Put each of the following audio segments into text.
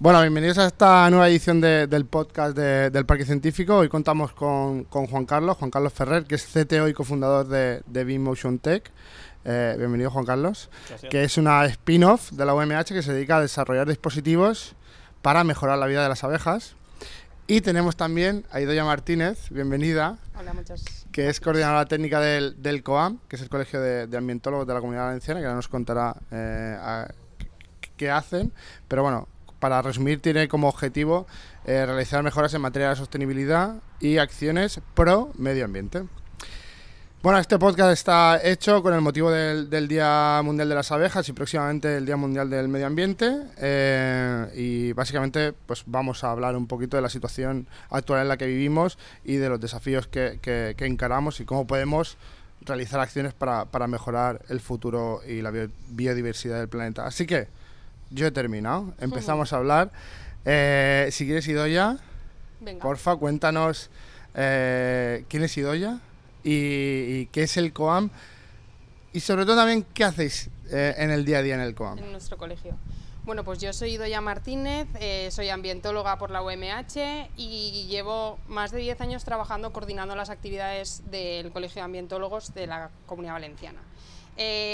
Bueno, bienvenidos a esta nueva edición del podcast del Parque Científico. Hoy contamos con Juan Carlos Ferrer, que es CTO y cofundador de B-Motion Tech. Bienvenido, Juan Carlos. Gracias. Que es una spin-off de la UMH que se dedica a desarrollar dispositivos para mejorar la vida de las abejas. Y tenemos también a Idoia Martínez, bienvenida. Hola, muchas que es coordinadora técnica del COAM, que es el Colegio de Ambientólogos de la Comunidad Valenciana, que ahora nos contará qué hacen. Pero bueno, para resumir, tiene como objetivo realizar mejoras en materia de sostenibilidad y acciones pro medio ambiente. Bueno, este podcast está hecho con el motivo del Día Mundial de las Abejas y próximamente el Día Mundial del Medio Ambiente, y básicamente pues vamos a hablar un poquito de la situación actual en la que vivimos y de los desafíos que encaramos y cómo podemos realizar acciones para mejorar el futuro y la biodiversidad del planeta. Así que yo he terminado, empezamos a hablar. Si quieres, Idoia, porfa, cuéntanos quién es Idoia y qué es el COAM y sobre todo también qué hacéis en el día a día en el COAM. En nuestro colegio. Bueno, pues yo soy Idoia Martínez, soy ambientóloga por la UMH y llevo más de 10 años trabajando coordinando las actividades del Colegio de Ambientólogos de la Comunidad Valenciana.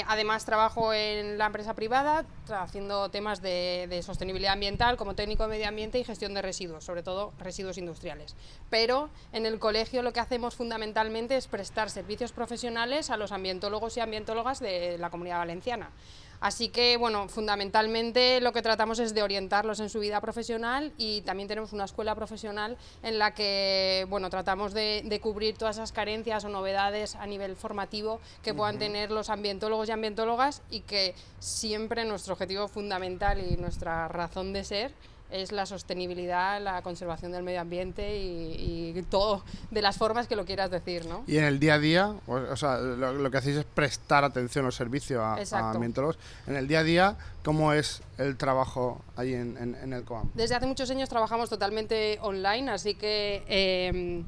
Además trabajo en la empresa privada haciendo temas de sostenibilidad ambiental como técnico de medio ambiente y gestión de residuos, sobre todo residuos industriales. Pero en el colegio lo que hacemos fundamentalmente es prestar servicios profesionales a los ambientólogos y ambientólogas de la Comunidad Valenciana. Así que, bueno, fundamentalmente lo que tratamos es de orientarlos en su vida profesional y también tenemos una escuela profesional en la que, bueno, tratamos de cubrir todas esas carencias o novedades a nivel formativo que puedan tener los ambientólogos y ambientólogas y que siempre nuestro objetivo fundamental y nuestra razón de ser es la sostenibilidad, la conservación del medio ambiente y todo, de las formas que lo quieras decir, ¿no? Y en el día a día, o sea, lo que hacéis es prestar atención o servicio a ambientólogos. En el día a día, ¿cómo es el trabajo ahí en el COAM? Desde hace muchos años trabajamos totalmente online, así que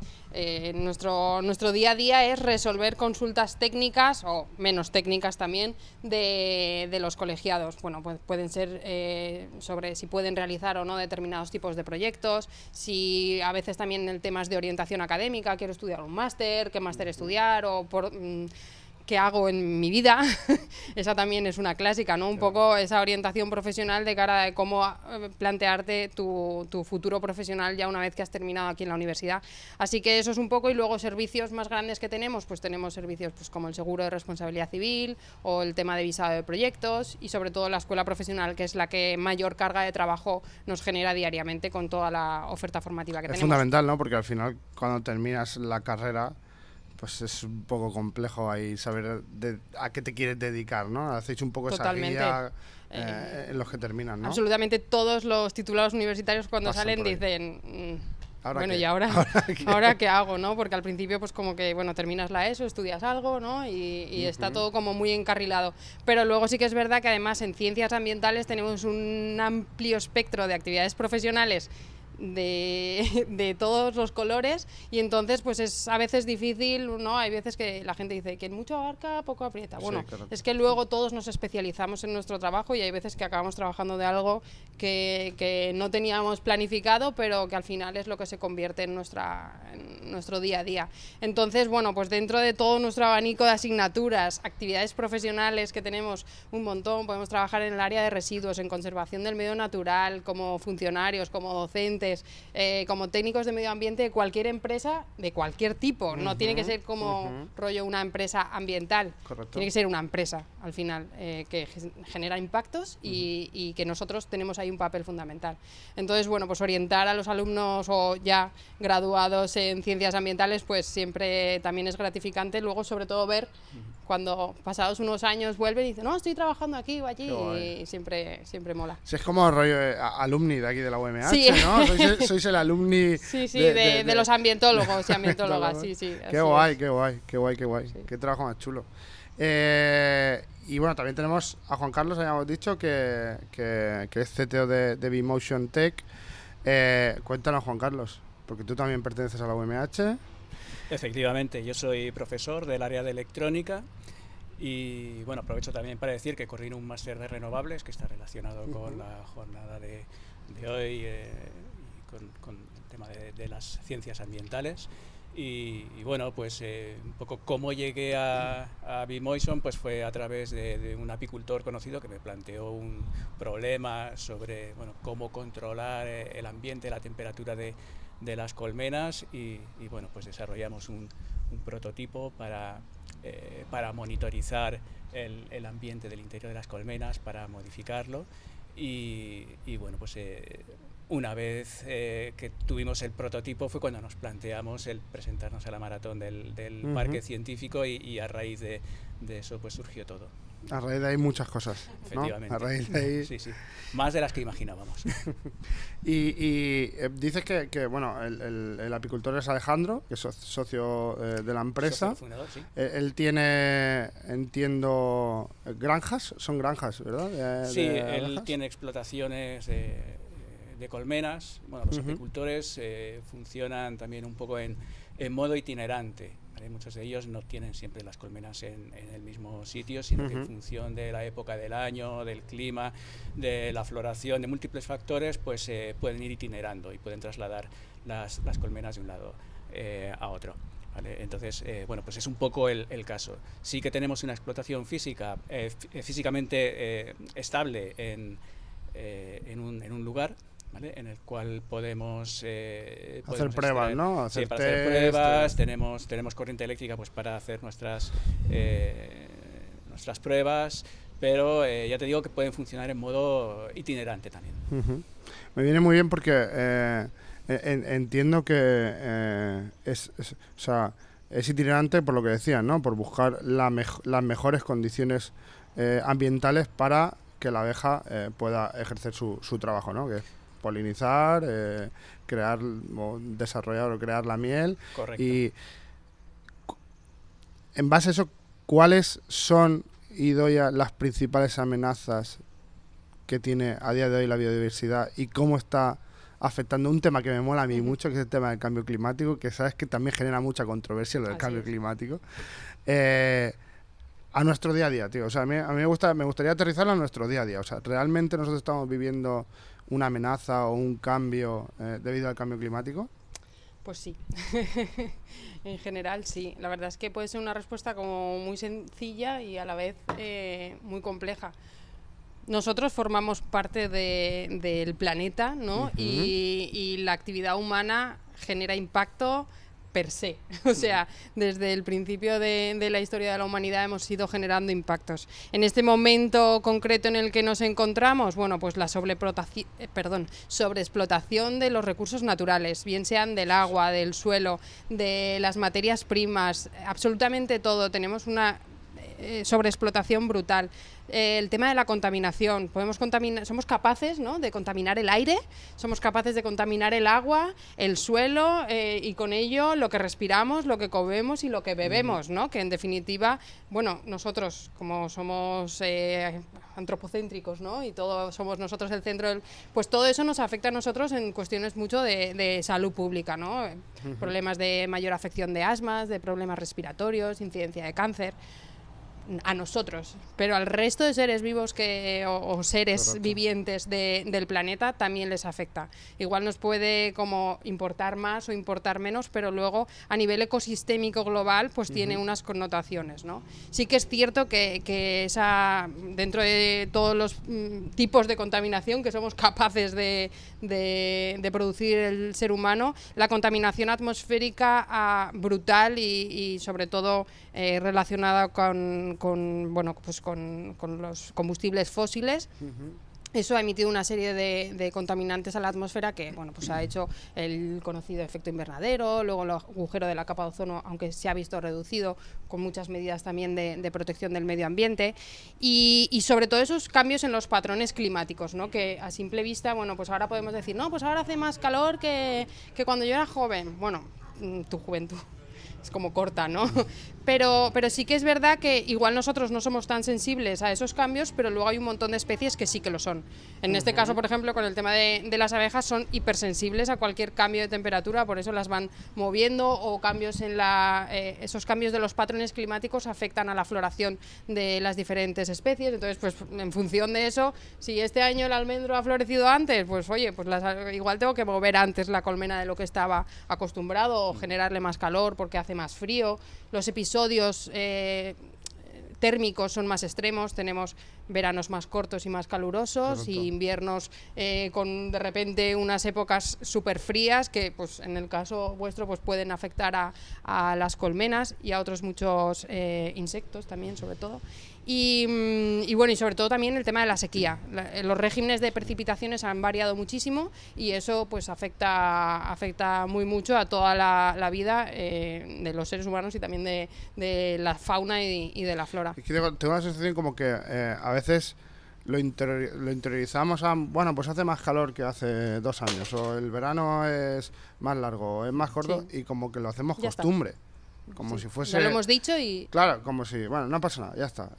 nuestro día a día es resolver consultas técnicas o menos técnicas también de los colegiados. Bueno, pues pueden ser sobre si pueden realizar o no determinados tipos de proyectos, si a veces también el tema es de orientación académica, quiero estudiar un máster, qué máster estudiar o qué hago en mi vida. Esa también es una clásica, ¿no? Un poco esa orientación profesional de cara a cómo plantearte tu futuro profesional ya una vez que has terminado aquí en la universidad. Así que eso es un poco, y luego servicios más grandes que tenemos, pues tenemos servicios pues como el seguro de responsabilidad civil o el tema de visado de proyectos y sobre todo la escuela profesional, que es la que mayor carga de trabajo nos genera diariamente con toda la oferta formativa que tenemos. Es fundamental, ¿no? Porque al final cuando terminas la carrera pues es un poco complejo ahí saber a qué te quieres dedicar, ¿no? Hacéis un poco Totalmente. esa guía en los que terminan, ¿no? Absolutamente todos los titulados universitarios cuando salen dicen bueno, ¿y ahora qué hago, no? Porque al principio pues como que, bueno, terminas la ESO, estudias algo, ¿no? Y está todo como muy encarrilado. Pero luego sí que es verdad que además en ciencias ambientales tenemos un amplio espectro de actividades profesionales de todos los colores y entonces pues es a veces difícil, ¿no? Hay veces que la gente dice que mucho abarca, poco aprieta. Bueno, sí, claro. Es que luego todos nos especializamos en nuestro trabajo y hay veces que acabamos trabajando de algo que no teníamos planificado, pero que al final es lo que se convierte en nuestro día a día. Entonces, bueno, pues dentro de todo nuestro abanico de asignaturas, actividades profesionales que tenemos un montón, podemos trabajar en el área de residuos, en conservación del medio natural, como funcionarios, como docentes, como técnicos de medio ambiente de cualquier empresa, de cualquier tipo. No tiene que ser como rollo una empresa ambiental. Correcto. Tiene que ser una empresa, al final, que genera impactos y que nosotros tenemos ahí un papel fundamental. Entonces, bueno, pues orientar a los alumnos o ya graduados en ciencias ambientales, pues siempre también es gratificante. Luego, sobre todo, ver cuando pasados unos años vuelven y dicen, no, estoy trabajando aquí o allí, y siempre mola. Sí, es como rollo alumni de aquí de la UMH, sí. ¿no? Sois el alumni de los ambientólogos y ambientólogas, sí. Qué guay. Sí. Qué trabajo más chulo. Y bueno, también tenemos a Juan Carlos, habíamos dicho, que es CTO de B-Motion Tech. Cuéntanos, Juan Carlos, porque tú también perteneces a la UMH. Efectivamente, yo soy profesor del área de electrónica y bueno, aprovecho también para decir que coordino un máster de renovables que está relacionado con la jornada de hoy y con el tema de las ciencias ambientales. Y bueno, pues un poco cómo llegué a Bimoison, pues fue a través de un apicultor conocido que me planteó un problema sobre cómo controlar el ambiente, la temperatura de las colmenas y bueno, pues desarrollamos un prototipo para monitorizar el ambiente del interior de las colmenas, para modificarlo y bueno, pues una vez que tuvimos el prototipo fue cuando nos planteamos el presentarnos a la maratón del parque científico y a raíz de eso pues surgió todo. A raíz de ahí muchas cosas, ¿no? Efectivamente. A raíz de ahí... Sí, más de las que imaginábamos. y dices que bueno, el apicultor es Alejandro, que es socio de la empresa. Socio fundador, sí. Él tiene, entiendo, granjas, son granjas, ¿verdad? Sí, él tiene explotaciones de colmenas. Bueno, los apicultores funcionan también un poco en modo itinerante. ¿Vale? Muchos de ellos no tienen siempre las colmenas en el mismo sitio, sino que en función de la época del año, del clima, de la floración, de múltiples factores, pues pueden ir itinerando y pueden trasladar las colmenas de un lado a otro. ¿Vale? Entonces, bueno, pues es un poco el caso. Sí que tenemos una explotación físicamente estable en un lugar, ¿vale? En el cual podemos hacer pruebas, ¿no? Hacer pruebas, tenemos corriente eléctrica pues para hacer nuestras pruebas, pero ya te digo que pueden funcionar en modo itinerante también. Me viene muy bien porque entiendo que es itinerante por lo que decían, ¿no? Por buscar las mejores condiciones ambientales para que la abeja pueda ejercer su trabajo, ¿no? Que es polinizar, crear o desarrollar o crear la miel. Correcto. Y en base a eso, ¿cuáles son, Idoia, las principales amenazas que tiene a día de hoy la biodiversidad y cómo está afectando un tema que me mola a mí mucho, que es el tema del cambio climático, que sabes que también genera mucha controversia lo del cambio climático, a nuestro día a día, tío? O sea, a mí me gustaría aterrizarlo a nuestro día a día. O sea, ¿realmente nosotros estamos viviendo una amenaza o un cambio debido al cambio climático? Pues sí, en general sí. La verdad es que puede ser una respuesta como muy sencilla y a la vez muy compleja. Nosotros formamos parte del planeta, ¿no? Y la actividad humana genera impacto per se. O sea, desde el principio de la historia de la humanidad hemos ido generando impactos. En este momento concreto en el que nos encontramos, bueno, pues la sobreexplotación de los recursos naturales, bien sean del agua, del suelo, de las materias primas, absolutamente todo. Tenemos una sobreexplotación brutal. El tema de la contaminación, somos capaces, ¿no?, de contaminar el aire, somos capaces de contaminar el agua, el suelo y con ello lo que respiramos, lo que comemos y lo que bebemos, ¿no? Que en definitiva, bueno, nosotros como somos antropocéntricos, ¿no?, y todos somos nosotros el centro pues todo eso nos afecta a nosotros en cuestiones mucho de salud pública, ¿no? Problemas de mayor afección de asmas, de problemas respiratorios, incidencia de cáncer. A nosotros, pero al resto de seres vivos o seres vivientes del planeta también les afecta. Igual nos puede como importar más o importar menos, pero luego a nivel ecosistémico global pues tiene unas connotaciones, ¿no? Sí que es cierto que dentro de todos los tipos de contaminación que somos capaces de producir el ser humano, la contaminación atmosférica brutal y sobre todo relacionada con los combustibles fósiles. Eso ha emitido una serie de contaminantes a la atmósfera que, bueno, pues ha hecho el conocido efecto invernadero, luego el agujero de la capa de ozono, aunque se ha visto reducido con muchas medidas también de protección del medio ambiente y sobre todo esos cambios en los patrones climáticos, ¿no? Que a simple vista, bueno, pues ahora podemos decir, no, pues ahora hace más calor que cuando yo era joven. Bueno, tu juventud. es como corta, ¿no? Pero sí que es verdad que igual nosotros no somos tan sensibles a esos cambios, pero luego hay un montón de especies que sí que lo son. En este caso, por ejemplo, con el tema de las abejas, son hipersensibles a cualquier cambio de temperatura, por eso las van moviendo, o cambios en esos cambios de los patrones climáticos afectan a la floración de las diferentes especies. Entonces, pues en función de eso, si este año el almendro ha florecido antes, pues oye, pues igual tengo que mover antes la colmena de lo que estaba acostumbrado, o generarle más calor porque hace más frío. Los episodios térmicos son más extremos, tenemos veranos más cortos y más calurosos. Correcto. Y inviernos con de repente unas épocas súper frías que pues en el caso vuestro pues pueden afectar a las colmenas y a otros muchos insectos también, sobre todo. Y bueno, y sobre todo también el tema de la sequía. Los regímenes de precipitaciones han variado muchísimo y eso pues afecta muy mucho a toda la vida de los seres humanos y también de la fauna y de la flora. Es que tengo la sensación como que a veces lo interiorizamos bueno, pues hace más calor que hace 2 años, o el verano es más largo, es más corto, sí. Y como que lo hacemos ya costumbre. Está. Como si fuese... Ya lo hemos dicho y... Claro, como si... Bueno, no pasa nada, ya está.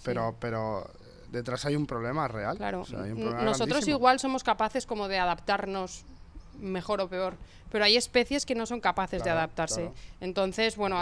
Pero detrás hay un problema real. Claro. O sea, hay un problema nosotros grandísimo. Igual somos capaces como de adaptarnos mejor o peor, pero hay especies que no son capaces de adaptarse. Claro. Entonces, bueno,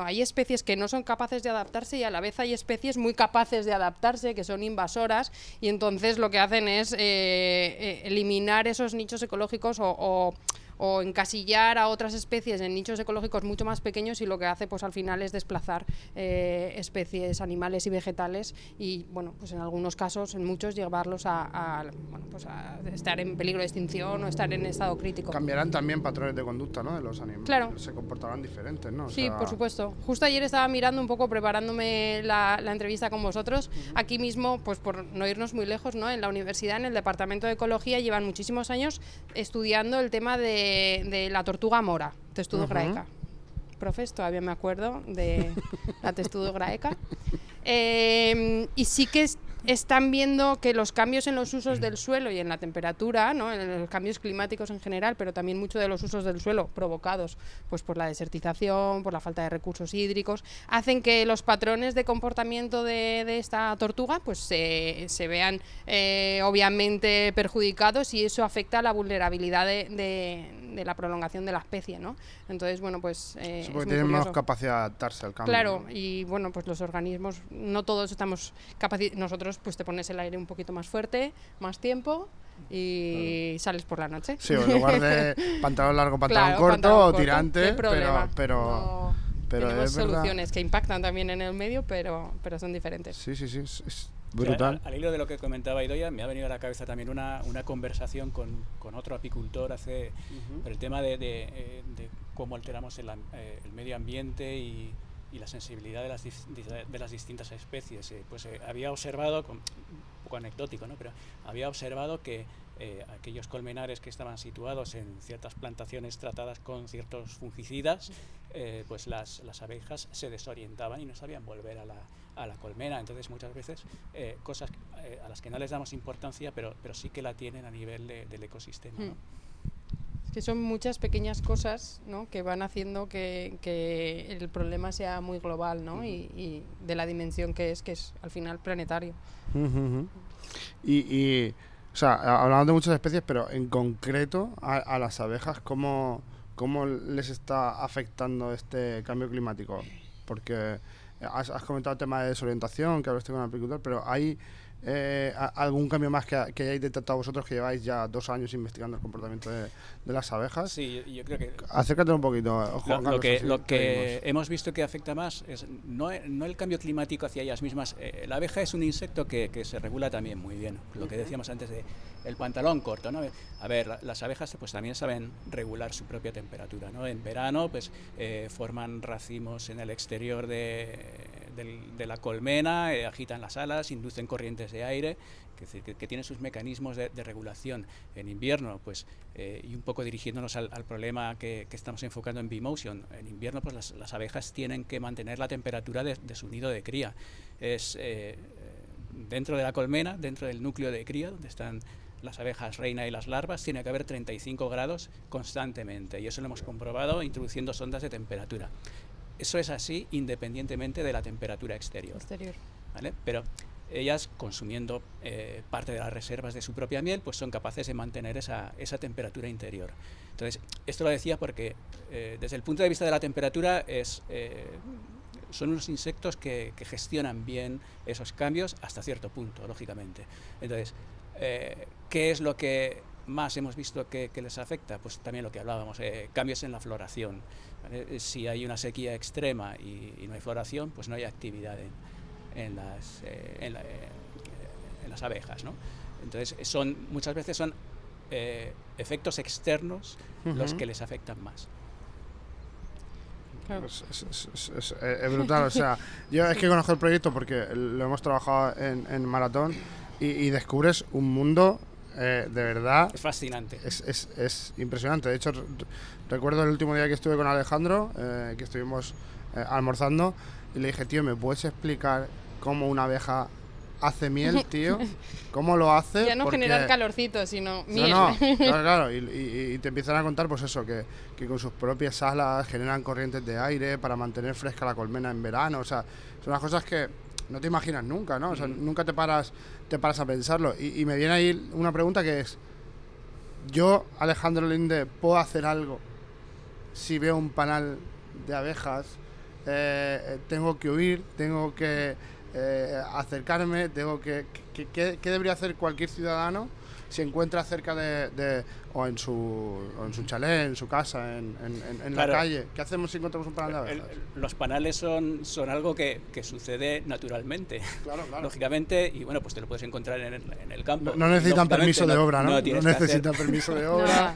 hay especies que no son capaces de adaptarse y a la vez hay especies muy capaces de adaptarse, que son invasoras, y entonces lo que hacen es eliminar esos nichos ecológicos o encasillar a otras especies en nichos ecológicos mucho más pequeños, y lo que hace pues al final es desplazar especies animales y vegetales y bueno, pues en algunos casos, en muchos, llevarlos a estar en peligro de extinción o estar en estado crítico. Cambiarán también patrones de conducta, ¿no?, de los animales. Claro. Se comportarán diferentes, ¿no? Sí, por supuesto. Justo ayer estaba mirando un poco, preparándome la entrevista con vosotros. Aquí mismo, pues por no irnos muy lejos, ¿no?, en la universidad, en el departamento de ecología, llevan muchísimos años estudiando el tema de la tortuga mora, Testudo graeca. Profes, todavía me acuerdo de la Testudo graeca. Y sí que están viendo que los cambios en los usos del suelo y en la temperatura, ¿no?, en los cambios climáticos en general, pero también mucho de los usos del suelo provocados pues por la desertización, por la falta de recursos hídricos, hacen que los patrones de comportamiento de esta tortuga pues se vean obviamente perjudicados, y eso afecta a la vulnerabilidad de la prolongación de la especie, ¿no? Entonces, bueno, pues sí, porque tienen menos capacidad de adaptarse al cambio. Claro, ¿no? Y bueno, pues los organismos, no todos estamos capacitados. Nosotros pues te pones el aire un poquito más fuerte, más tiempo, y sales por la noche. Sí, en lugar de pantalón largo, pantalón corto o tirante, pero tenemos soluciones que impactan también en el medio, pero son diferentes. Sí, es brutal. Al hilo de lo que comentaba Idoia, me ha venido a la cabeza también una conversación con otro apicultor hace el tema de cómo alteramos el medio ambiente y la sensibilidad de las distintas especies. Había observado, un poco anecdótico, ¿no?, pero había observado que aquellos colmenares que estaban situados en ciertas plantaciones tratadas con ciertos fungicidas, pues las abejas se desorientaban y no sabían volver a la colmena. Entonces muchas veces cosas a las que no les damos importancia, pero sí que la tienen a nivel del ecosistema, ¿no? Que son muchas pequeñas cosas, ¿no?, que van haciendo que el problema sea muy global, ¿no? Y de la dimensión que es al final planetario. Y o sea, hablamos de muchas especies, pero en concreto a las abejas, ¿cómo les está afectando este cambio climático? Porque has comentado el tema de desorientación, que hablaste con el apicultor, pero ¿hay algún cambio más que hayáis detectado vosotros, que lleváis ya 2 años investigando el comportamiento de las abejas? Sí, yo creo que... Acércate un poquito, Juan Carlos. Lo que hemos visto que afecta más es no el cambio climático hacia ellas mismas. La abeja es un insecto que se regula también muy bien. Lo que decíamos antes de el pantalón corto, ¿no? A ver, las abejas pues también saben regular su propia temperatura, ¿no? En verano pues forman racimos en el exterior de la colmena, agitan las alas, inducen corrientes de aire, que tienen sus mecanismos de regulación. En invierno, pues, y un poco dirigiéndonos al problema que estamos enfocando en Bee-Motion, en invierno pues las abejas tienen que mantener la temperatura de su nido de cría. Es dentro de la colmena, dentro del núcleo de cría, donde están las abejas reina y las larvas, tiene que haber 35 grados constantemente, y eso lo hemos comprobado introduciendo sondas de temperatura. Eso es así independientemente de la temperatura exterior. ¿Vale? Pero ellas, consumiendo parte de las reservas de su propia miel, pues son capaces de mantener esa temperatura interior. Entonces, esto lo decía porque desde el punto de vista de la temperatura son unos insectos que gestionan bien esos cambios hasta cierto punto, lógicamente. Entonces, ¿qué es lo que más hemos visto que les afecta? Pues también lo que hablábamos, cambios en la floración, ¿vale? Si hay una sequía extrema y no hay floración, pues no hay actividad en las abejas, ¿no? Entonces, muchas veces son efectos externos los que les afectan más. Claro. Es brutal, o sea, yo es que conozco el proyecto porque lo hemos trabajado en Maratón y descubres un mundo de verdad. Es fascinante. Es impresionante. De hecho, recuerdo el último día que estuve con Alejandro, que estuvimos almorzando, y le dije, tío, ¿me puedes explicar cómo una abeja hace miel, tío? ¿Cómo lo hace? Ya no generar calorcito, sino miel. No, claro. Y te empiezan a contar, pues eso, que con sus propias alas generan corrientes de aire para mantener fresca la colmena en verano. O sea, son unas cosas que no te imaginas nunca, ¿no? O sea, nunca te paras a pensarlo. Y me viene ahí una pregunta que es, yo, Alejandro Linde, ¿puedo hacer algo si veo un panal de abejas? Tengo que huir, tengo que acercarme, ¿qué debería hacer cualquier ciudadano si encuentra cerca o en su chalet, en su casa, en la calle? ¿Qué hacemos si encontramos un panal de abejas? Los panales son algo que sucede naturalmente, claro. Lógicamente, y bueno, pues te lo puedes encontrar en el campo. No necesitan permiso de obra, ¿no? No necesitan permiso de obra.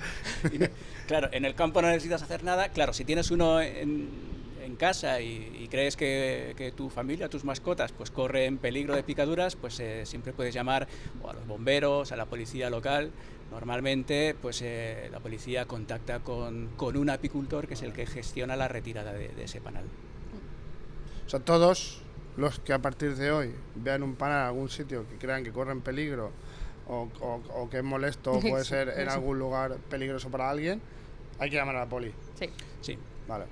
Claro, en el campo no necesitas hacer nada. Claro, si tienes uno en casa y crees que tu familia, tus mascotas, pues corren peligro de picaduras, pues siempre puedes llamar o a los bomberos, a la policía local. Normalmente, pues la policía contacta con un apicultor, que es el que gestiona la retirada de ese panal. O sea, todos los que a partir de hoy vean un panal en algún sitio que crean que corren peligro o que es molesto o puede ser en algún lugar peligroso para alguien, hay que llamar a la poli. Sí. Vale.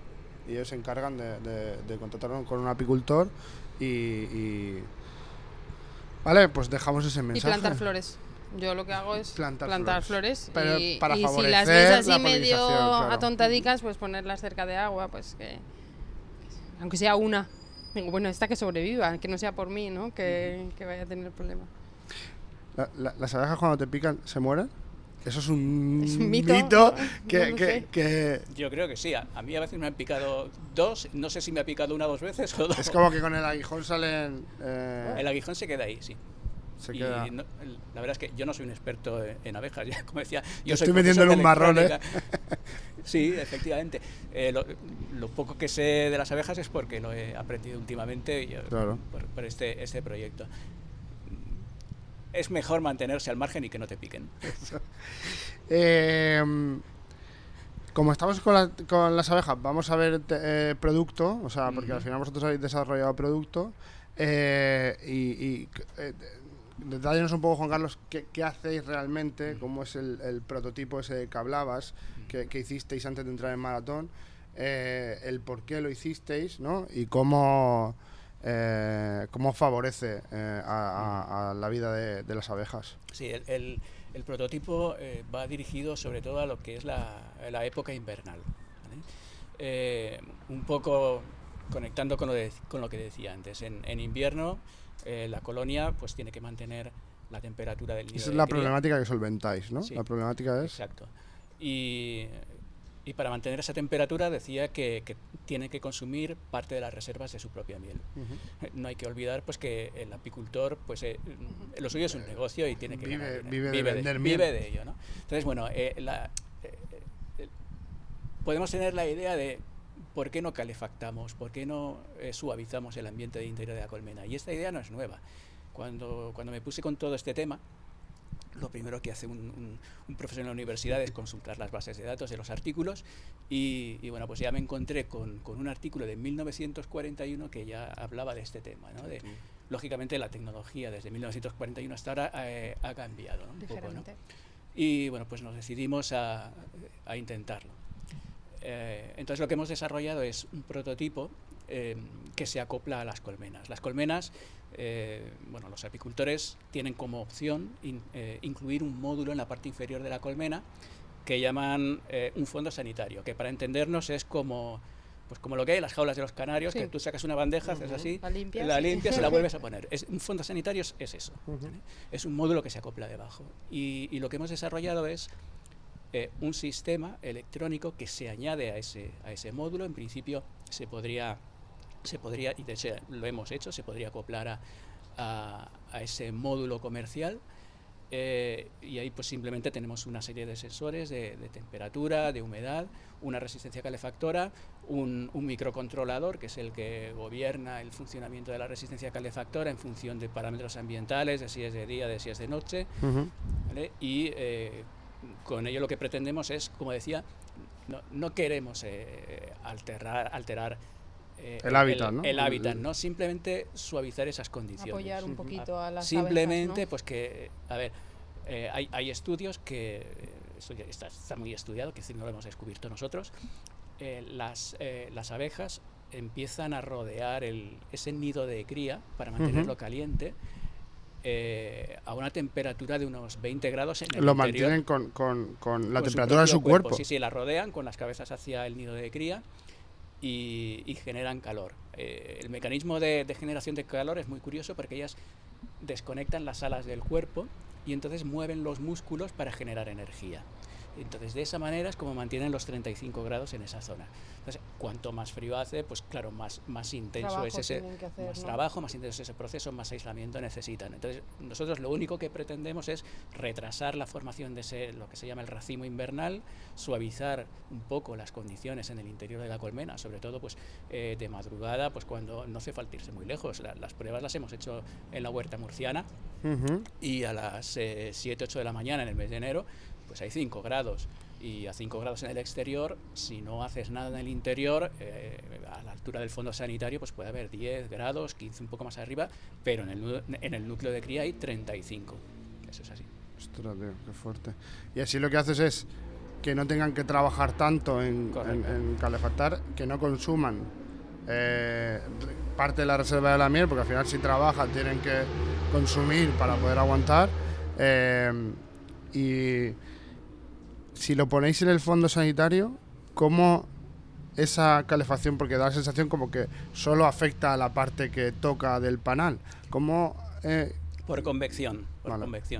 Y ellos se encargan de contactar con un apicultor y vale, pues dejamos ese mensaje. Y plantar flores. Yo lo que hago es plantar flores. Pero y para si favorecer las ves así la medio polinización, atontadicas, pues ponerlas cerca de agua, pues que aunque sea una. Digo, bueno, esta que sobreviva, que no sea por mí, ¿no? Que vaya a tener problema. ¿Las abejas cuando te pican se mueren? Eso es un mito que... Yo creo que sí. A mí a veces me han picado 2. No sé si me ha picado 1 o 2 veces o 2. Es como que con el aguijón salen... El aguijón se queda ahí, sí. Queda. No, la verdad es que yo no soy un experto en abejas. Ya, como decía, yo estoy metiendo en un marrón, Sí, efectivamente. Lo poco que sé de las abejas es porque lo he aprendido últimamente por este proyecto. Es mejor mantenerse al margen y que no te piquen. Como estamos con las abejas, vamos a ver producto, o sea, porque al final vosotros habéis desarrollado producto. Detállenos un poco, Juan Carlos, qué hacéis realmente, cómo es el prototipo ese que hablabas, que hicisteis antes de entrar en Maratón, el por qué lo hicisteis, ¿no? Y cómo favorece a la vida de las abejas. Sí, el prototipo va dirigido sobre todo a lo que es la época invernal, ¿vale? Un poco conectando con lo que decía antes. En invierno la colonia pues tiene que mantener la temperatura del nido. Esa es la problemática que solventáis, ¿no? Sí, la problemática es... Exacto. Y para mantener esa temperatura decía que tiene que consumir parte de las reservas de su propia miel. No hay que olvidar pues que el apicultor pues lo suyo es un negocio y tiene que vive de vender miel. Vive de ello, ¿no? Entonces, bueno, podemos tener la idea de por qué no calefactamos, por qué no suavizamos el ambiente de interior de la colmena. Y esta idea no es nueva. Cuando me puse con todo este tema, lo primero que hace un profesor en la universidad es consultar las bases de datos de los artículos y bueno, pues ya me encontré con un artículo de 1941 que ya hablaba de este tema, ¿no? Lógicamente la tecnología desde 1941 hasta ahora ha cambiado, ¿no? Un poco, ¿no? Y bueno, pues nos decidimos a intentarlo. Entonces lo que hemos desarrollado es un prototipo que se acopla a las colmenas. Las colmenas, bueno, los apicultores tienen como opción incluir un módulo en la parte inferior de la colmena que llaman un fondo sanitario, que para entendernos es como lo que hay en las jaulas de los canarios, que tú sacas una bandeja, haces así, la limpias y la vuelves a poner. Un fondo sanitario es eso, ¿vale? Es un módulo que se acopla debajo. Y lo que hemos desarrollado es un sistema electrónico que se añade a ese módulo. En principio se podría, y de hecho lo hemos hecho, se podría acoplar a ese módulo comercial. Y ahí pues simplemente tenemos una serie de sensores de temperatura, de humedad, una resistencia calefactora, un microcontrolador que es el que gobierna el funcionamiento de la resistencia calefactora en función de parámetros ambientales, de si es de día, de si es de noche, ¿vale? Y con ello lo que pretendemos es, como decía, no queremos alterar el hábitat, ¿no? El hábitat, ¿no? Simplemente suavizar esas condiciones. Apoyar un poquito a las simplemente, abejas, ¿no? pues que, a ver, hay estudios que, eso ya está muy estudiado, que no lo hemos descubierto nosotros, las abejas empiezan a rodear ese nido de cría para mantenerlo caliente a una temperatura de unos 20 grados en el interior. Lo mantienen con la temperatura de su cuerpo. Sí, la rodean con las cabezas hacia el nido de cría y generan calor. El mecanismo de generación de calor es muy curioso porque ellas desconectan las alas del cuerpo y entonces mueven los músculos para generar energía. Entonces, de esa manera es como mantienen los 35 grados en esa zona. Entonces, cuanto más frío hace, pues claro, más intenso es ese trabajo, más intenso es ese proceso, más aislamiento necesitan. Entonces, nosotros lo único que pretendemos es retrasar la formación de lo que se llama el racimo invernal, suavizar un poco las condiciones en el interior de la colmena, sobre todo pues de madrugada, pues cuando no hace falta irse muy lejos. Las pruebas las hemos hecho en la huerta murciana y a las 7, 8 de la mañana en el mes de enero, pues hay 5 grados y a 5 grados en el exterior, si no haces nada en el interior, a la altura del fondo sanitario pues puede haber 10 grados, 15 un poco más arriba, pero en el núcleo de cría hay 35. Eso es así. Ostras, tío, qué fuerte. Y así lo que haces es que no tengan que trabajar tanto en calefactar, que no consuman parte de la reserva de la miel, porque al final si trabajan tienen que consumir para poder aguantar. Y si lo ponéis en el fondo sanitario, ¿cómo esa calefacción? Porque da la sensación como que solo afecta a la parte que toca del panal. ¿Cómo? Por convección.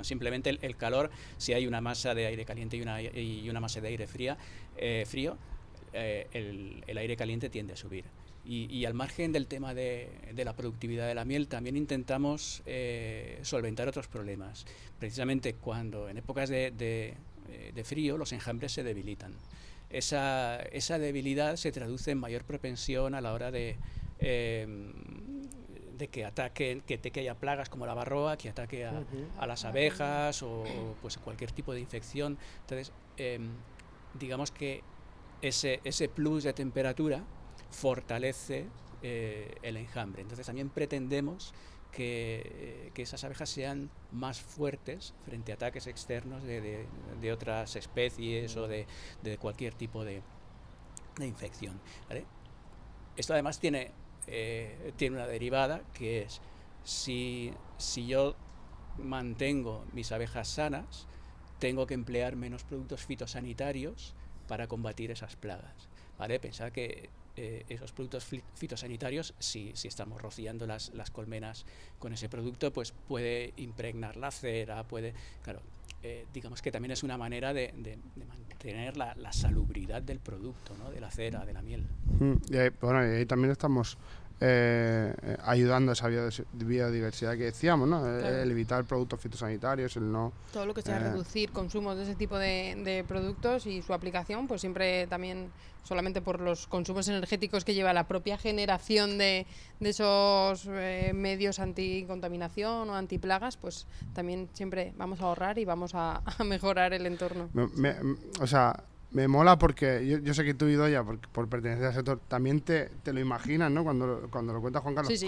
Simplemente el calor, si hay una masa de aire caliente y una masa de aire frío, el aire caliente tiende a subir. Y al margen del tema de la productividad de la miel, también intentamos solventar otros problemas. Precisamente cuando en épocas de frío los enjambres se debilitan. Esa debilidad se traduce en mayor propensión a la hora de que ataquen, que haya plagas como la varroa, que ataque a las abejas o pues cualquier tipo de infección. Entonces, digamos que ese plus de temperatura fortalece el enjambre. Entonces también pretendemos que esas abejas sean más fuertes frente a ataques externos de otras especies o de cualquier tipo de infección, ¿vale? Esto además tiene una derivada que es si yo mantengo mis abejas sanas, tengo que emplear menos productos fitosanitarios para combatir esas plagas, ¿vale? Pensad que esos productos fitosanitarios, si estamos rociando las colmenas con ese producto, pues puede impregnar la cera, digamos que también es una manera de mantener la salubridad del producto, ¿no? De la cera, de la miel. Y ahí también estamos ayudando a esa biodiversidad que decíamos, ¿no? Claro. El evitar productos fitosanitarios, el no... Todo lo que sea reducir consumos de ese tipo de productos y su aplicación, pues siempre también, solamente por los consumos energéticos que lleva la propia generación de esos medios anticontaminación o antiplagas, pues también siempre vamos a ahorrar y vamos a mejorar el entorno. O sea, me mola porque yo sé que tú, Idoia, por pertenecer al sector, también te lo imaginas, ¿no? Cuando lo cuenta Juan Carlos, Sí.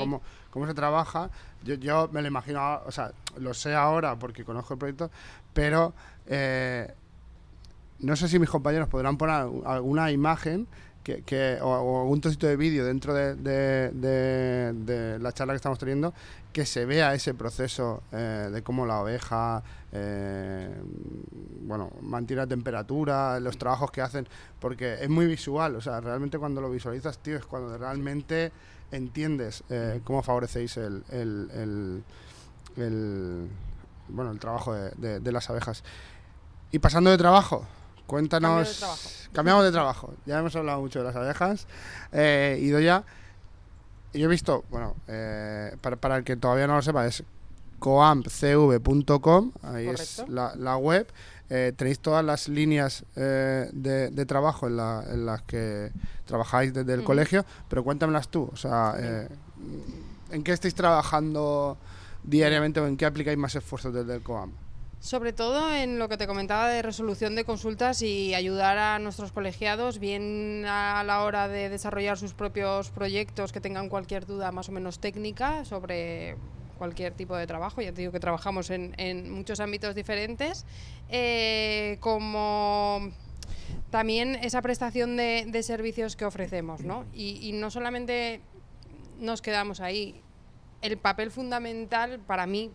cómo se trabaja. Yo me lo imagino, o sea, lo sé ahora porque conozco el proyecto, pero no sé si mis compañeros podrán poner alguna imagen o algún trocito de vídeo dentro de la charla que estamos teniendo, que se vea ese proceso de cómo la oveja mantiene la temperatura, los trabajos que hacen, porque es muy visual. O sea, realmente cuando lo visualizas, tío, es cuando realmente entiendes cómo favorecéis el trabajo de las abejas. Y pasando de trabajo, cuéntanos... Cambiamos de trabajo. Ya hemos hablado mucho de las abejas. Idoia, yo he visto, para el que todavía no lo sepa, es coampcv.com, ahí Correcto. Es la web. Tenéis todas las líneas de trabajo en las que trabajáis desde el colegio, pero cuéntamelas tú. O sea, ¿en qué estáis trabajando diariamente o en qué aplicáis más esfuerzos desde el COAM? Sobre todo en lo que te comentaba de resolución de consultas y ayudar a nuestros colegiados, bien a la hora de desarrollar sus propios proyectos que tengan cualquier duda más o menos técnica sobre cualquier tipo de trabajo. Ya te digo que trabajamos en muchos ámbitos diferentes, como también esa prestación de servicios que ofrecemos, ¿no? Y no solamente nos quedamos ahí. El papel fundamental para mí,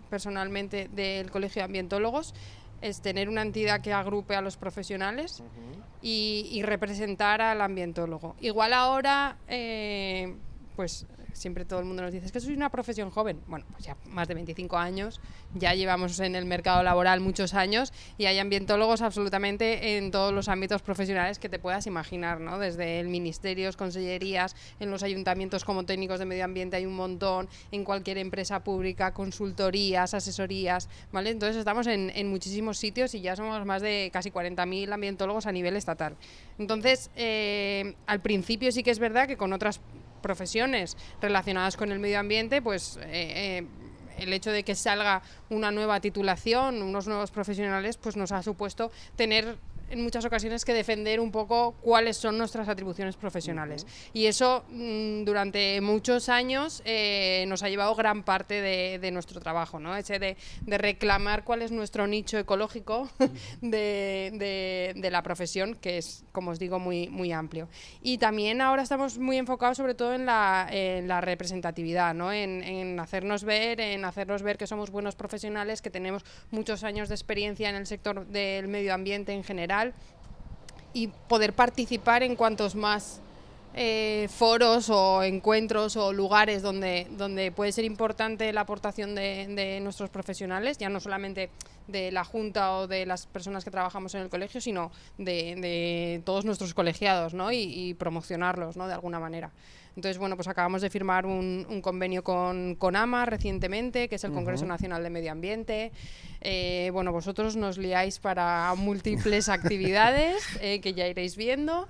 personalmente, del Colegio de Ambientólogos es tener una entidad que agrupe a los profesionales y representar al ambientólogo. Igual ahora, pues siempre todo el mundo nos dice, es que soy una profesión joven. Bueno, pues ya más de 25 años, ya llevamos en el mercado laboral muchos años y hay ambientólogos absolutamente en todos los ámbitos profesionales que te puedas imaginar, ¿no? Desde el ministerios, consellerías, en los ayuntamientos como técnicos de medio ambiente hay un montón, en cualquier empresa pública, consultorías, asesorías, ¿vale? Entonces estamos en muchísimos sitios y ya somos más de casi 40.000 ambientólogos a nivel estatal. Entonces, al principio sí que es verdad que con otras profesiones relacionadas con el medio ambiente, pues el hecho de que salga una nueva titulación, unos nuevos profesionales, pues nos ha supuesto tener en muchas ocasiones que defender un poco cuáles son nuestras atribuciones profesionales. Y eso durante muchos años nos ha llevado gran parte de nuestro trabajo, ¿no? Ese de reclamar cuál es nuestro nicho ecológico de la profesión, que es, como os digo, muy, muy amplio. Y también ahora estamos muy enfocados sobre todo en la representatividad, ¿no? En hacernos ver que somos buenos profesionales, que tenemos muchos años de experiencia en el sector del medio ambiente en general, y poder participar en cuantos más foros o encuentros o lugares donde puede ser importante la aportación de nuestros profesionales, ya no solamente de la Junta o de las personas que trabajamos en el colegio, sino de todos nuestros colegiados, ¿no? y promocionarlos, ¿no? De alguna manera. Entonces, bueno, pues acabamos de firmar un convenio con CONAMA recientemente, que es el Congreso Nacional de Medio Ambiente. Bueno, vosotros nos liáis para múltiples actividades que ya iréis viendo.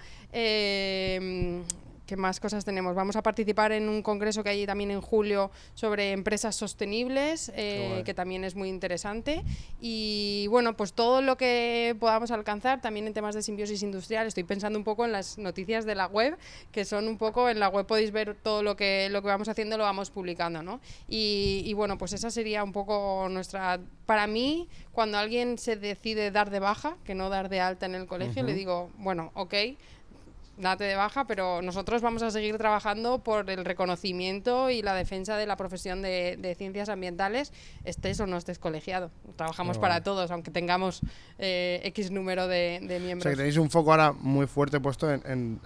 ¿Qué más cosas tenemos? Vamos a participar en un congreso que hay también en julio sobre empresas sostenibles, que también es muy interesante. Y bueno, pues todo lo que podamos alcanzar, también en temas de simbiosis industrial. Estoy pensando un poco en las noticias de la web, que son un poco, en la web podéis ver todo lo que vamos haciendo, lo vamos publicando, ¿no? Y bueno, pues esa sería un poco nuestra... Para mí, cuando alguien se decide dar de baja, que no dar de alta en el colegio, le digo, bueno, ok, date de baja, pero nosotros vamos a seguir trabajando por el reconocimiento y la defensa de la profesión de ciencias ambientales, estés o no estés colegiado. Trabajamos para todos, aunque tengamos X número de miembros. O sea, que tenéis un foco ahora muy fuerte puesto en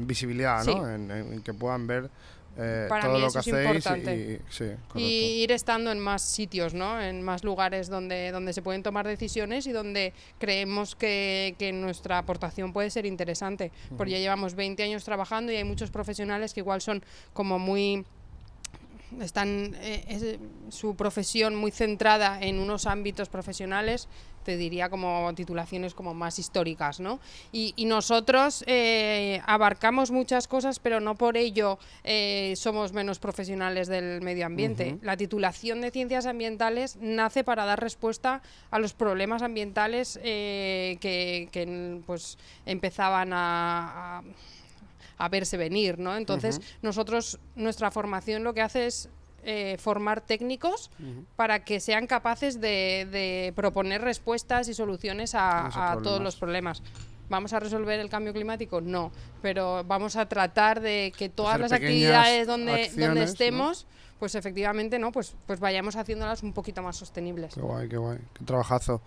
visibilidad, ¿no? Sí. En que puedan ver todo lo que es hacéis importante. Sí, y ir estando en más sitios, ¿no? En más lugares donde se pueden tomar decisiones y donde creemos que nuestra aportación puede ser interesante. Porque ya llevamos 20 años trabajando y hay muchos profesionales que igual son como muy... están su profesión muy centrada en unos ámbitos profesionales, te diría como titulaciones como más históricas, ¿no? Y nosotros abarcamos muchas cosas, pero no por ello somos menos profesionales del medio ambiente. La titulación de ciencias ambientales nace para dar respuesta a los problemas ambientales que pues empezaban a verse venir, ¿no? Entonces, nosotros, nuestra formación lo que hace es formar técnicos para que sean capaces de proponer respuestas y soluciones a todos los problemas. ¿Vamos a resolver el cambio climático? No, pero vamos a tratar de que todas las actividades donde estemos, ¿no? Pues efectivamente, ¿no? Pues vayamos haciéndolas un poquito más sostenibles. Qué guay, qué trabajazo.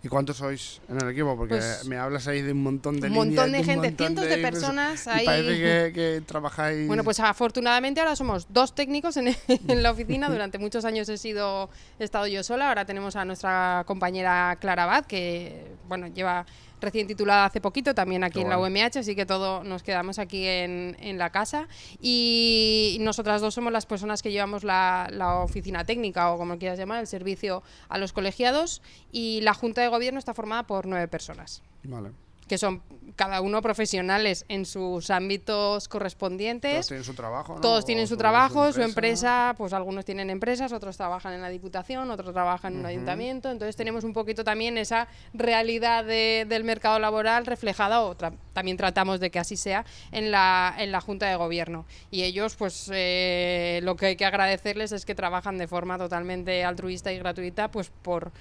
¿Y cuántos sois en el equipo? Porque pues me hablas ahí de un montón de líneas. Un montón de gente, cientos de personas. Y parece que trabajáis... Bueno, pues afortunadamente ahora somos 2 técnicos en la oficina. Durante muchos años he estado yo sola. Ahora tenemos a nuestra compañera Clara Abad, que bueno, lleva recién titulada hace poquito, también aquí en la UMH, así que todos nos quedamos aquí en la casa. Y nosotras 2 somos las personas que llevamos la oficina técnica, o como quieras llamar, el servicio a los colegiados, y la Junta de Gobierno está formada por 9 personas. Vale. Que son cada uno profesionales en sus ámbitos correspondientes. Todos tienen su trabajo, ¿no? Todos tienen su trabajo, su empresa, pues algunos tienen empresas, otros trabajan en la Diputación, otros trabajan en un ayuntamiento. Entonces tenemos un poquito también esa realidad del mercado laboral reflejada, también tratamos de que así sea, en la Junta de Gobierno. Y ellos, pues lo que hay que agradecerles es que trabajan de forma totalmente altruista y gratuita, pues por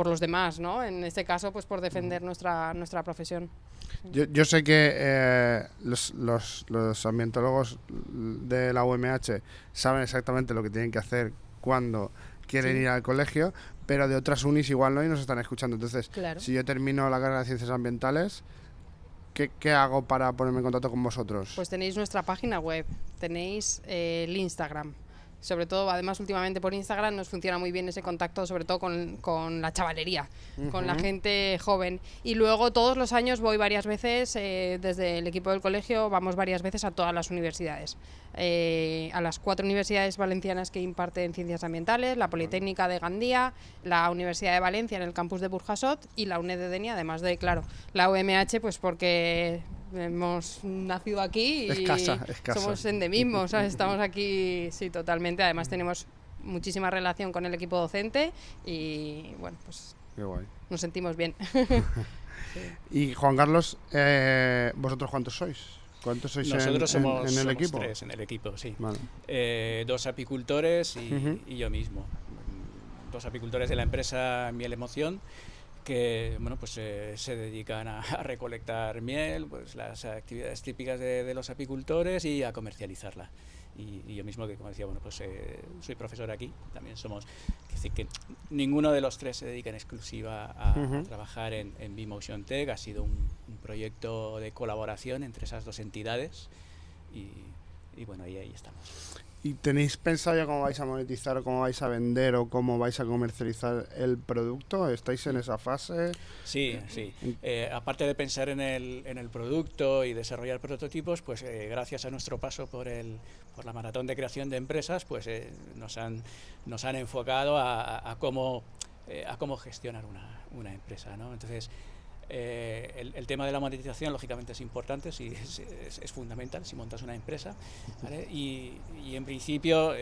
los demás, ¿no? En este caso, pues por defender nuestra profesión. Yo sé que los ambientólogos de la UMH saben exactamente lo que tienen que hacer cuando quieren ir al colegio, pero de otras unis igual no, y nos están escuchando. Entonces, si yo termino la carrera de Ciencias Ambientales, ¿qué hago para ponerme en contacto con vosotros? Pues tenéis nuestra página web, tenéis el Instagram. Sobre todo, además, últimamente por Instagram nos funciona muy bien ese contacto, sobre todo con la chavalería, con la gente joven. Y luego todos los años voy varias veces, desde el equipo del colegio vamos varias veces a todas las universidades. A las 4 universidades valencianas que imparten ciencias ambientales, la Politécnica de Gandía, la Universidad de Valencia en el campus de Burjasot y la UNED de Denia, además de, claro, la UMH, pues porque hemos nacido aquí y es casa. Somos endemismos, ¿sabes? Estamos aquí, sí, totalmente. Además tenemos muchísima relación con el equipo docente y bueno, pues qué guay. Nos sentimos bien. Sí. Y Juan Carlos, ¿vosotros cuántos sois? ¿Cuántos sois Nosotros somos el equipo? 3 en el equipo, sí. Vale. 2 apicultores y yo mismo. 2 apicultores de la empresa Miel Emoción, que bueno, pues se dedican a recolectar miel, pues las actividades típicas de los apicultores, y a comercializarla. Y yo mismo, que como decía, bueno, pues soy profesor aquí, también somos, es decir, que ninguno de los 3 se dedica en exclusiva a trabajar en B-Motion Tech. Ha sido un proyecto de colaboración entre esas 2 entidades y bueno, ahí estamos. ¿Y tenéis pensado ya cómo vais a monetizar, o cómo vais a vender, o cómo vais a comercializar el producto? ¿Estáis en esa fase? Sí. Aparte de pensar en el producto y desarrollar prototipos, pues gracias a nuestro paso por la maratón de creación de empresas, pues nos han enfocado a cómo gestionar una empresa, ¿no? Entonces, el tema de la monetización lógicamente es importante, es fundamental si montas una empresa, ¿vale? Y en principio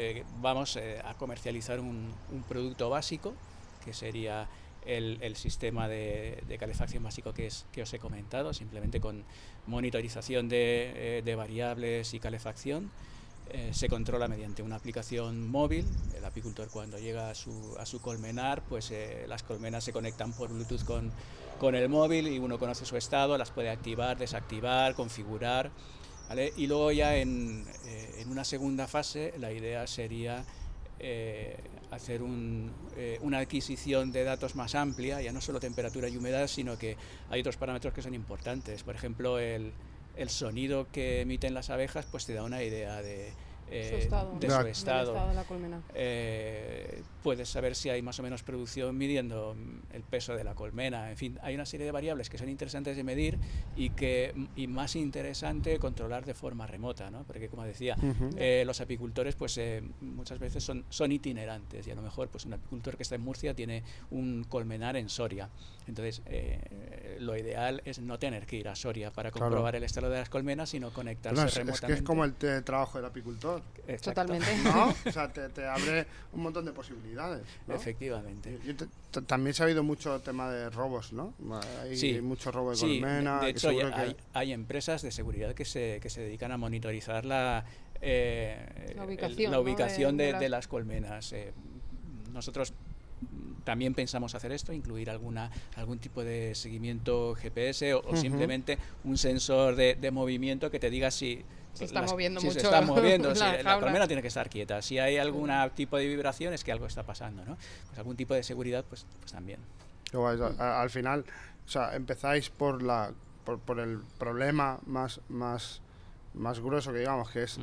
vamos a comercializar un producto básico, que sería el sistema de calefacción básico que os he comentado, simplemente con monitorización de variables y calefacción. Se controla mediante una aplicación móvil. El apicultor, cuando llega a su colmenar, pues las colmenas se conectan por Bluetooth con el móvil, y uno conoce su estado, las puede activar, desactivar, configurar, ¿vale? Y luego ya en una segunda fase la idea sería hacer una adquisición de datos más amplia, ya no solo temperatura y humedad, sino que hay otros parámetros que son importantes. Por ejemplo, el el sonido que emiten las abejas pues te da una idea de su estado, de su estado. De la colmena. Puedes saber si hay más o menos producción midiendo el peso de la colmena. En fin, hay una serie de variables que son interesantes de medir y más interesante controlar de forma remota, ¿no? Porque, como decía, los apicultores pues muchas veces son itinerantes, y a lo mejor pues un apicultor que está en Murcia tiene un colmenar en Soria. Entonces, lo ideal es no tener que ir a Soria para comprobar el estado de las colmenas, sino conectarse remotamente. Es que es como el trabajo del apicultor. Exacto. Totalmente. ¿No? O sea, te abre un montón de posibilidades, ¿no? Efectivamente. También se ha habido mucho tema de robos, ¿no? Hay mucho robo de colmena. De hecho, hay empresas de seguridad que se dedican a monitorizar la ubicación de las colmenas. Nosotros también pensamos hacer esto, incluir algún tipo de seguimiento GPS o simplemente un sensor de movimiento que te diga si se está moviendo mucho. Se está moviendo, la colmena tiene que estar quieta. Si hay algún tipo de vibración es que algo está pasando, ¿no? Pues algún tipo de seguridad, pues también. Al final, o sea, empezáis por el problema más grueso que digamos, que es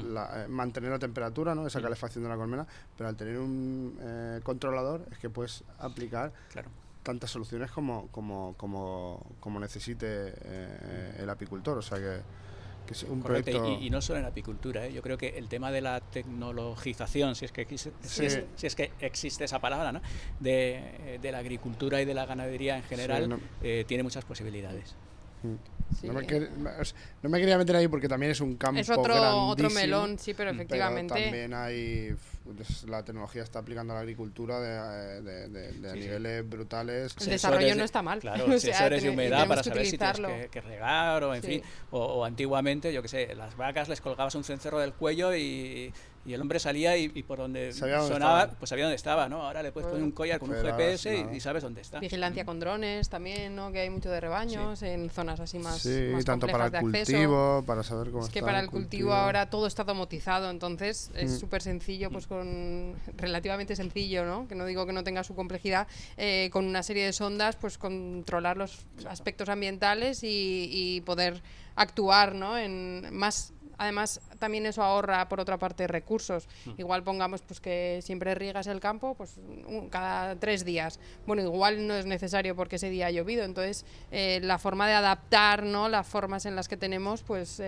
mantener la temperatura, ¿no? Esa calefacción de la colmena, pero al tener un controlador es que puedes aplicar tantas soluciones como necesite el apicultor, o sea que es un proyecto. Y no solo en apicultura, yo creo que el tema de la tecnologización, si es que existe esa palabra, ¿no? de la agricultura y de la ganadería en general, tiene muchas posibilidades. Sí. No me quería meter ahí porque también es un campo otro melón, sí, pero efectivamente. Pero también hay, la tecnología está aplicando a la agricultura de niveles brutales. El desarrollo no está mal. Claro, sensores de humedad para saber si tienes que regar o en fin. O antiguamente, yo qué sé, las vacas les colgabas un cencerro del cuello y el hombre salía y por donde sonaba, pues sabía dónde estaba, ¿no? Ahora le puedes poner un collar con un GPS y sabes dónde está. Vigilancia con drones también, ¿no? Que hay mucho de rebaños en zonas así más tanto para el cultivo, para saber cómo está. Es que para el cultivo ahora todo está domotizado, entonces es súper sencillo, pues relativamente sencillo, ¿no? Que no digo que no tenga su complejidad, con una serie de sondas, pues controlar los aspectos ambientales y poder actuar, ¿no? Además, también eso ahorra, por otra parte, recursos. Igual pongamos pues que siempre riegas el campo pues cada 3 días. Bueno, igual no es necesario porque ese día ha llovido. Entonces, la forma de adaptar, ¿no? Las formas en las que tenemos, pues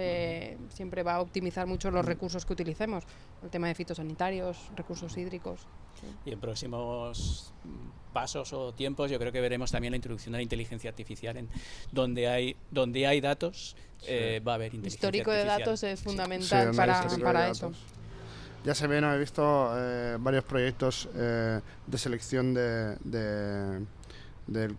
siempre va a optimizar mucho los recursos que utilicemos. El tema de fitosanitarios, recursos hídricos. Sí. Y en próximos pasos o tiempos yo creo que veremos también la introducción de la inteligencia artificial donde hay datos. Va a haber inteligencia histórico artificial. De datos es fundamental para eso. Ya se ven, he visto varios proyectos de selección del